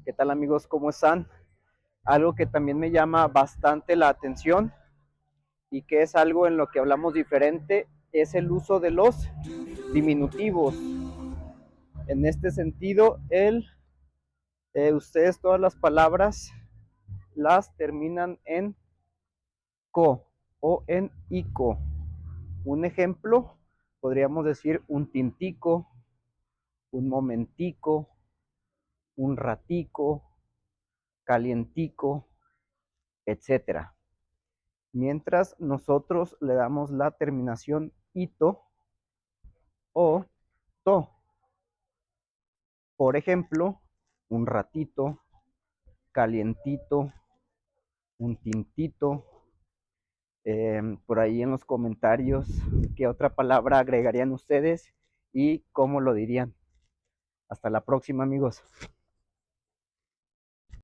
¿Qué tal amigos? ¿Cómo están? Algo que también me llama bastante la atención y que es algo en lo que hablamos diferente es el uso de los diminutivos. En este sentido, ustedes todas las palabras las terminan en co o en ico. Un ejemplo, podríamos decir un tintico, un momentico, un ratico, calientico, etcétera. Mientras nosotros le damos la terminación ito o to. Por ejemplo, un ratito, calientito, un tintito. Por ahí en los comentarios qué otra palabra agregarían ustedes y cómo lo dirían. Hasta la próxima, amigos.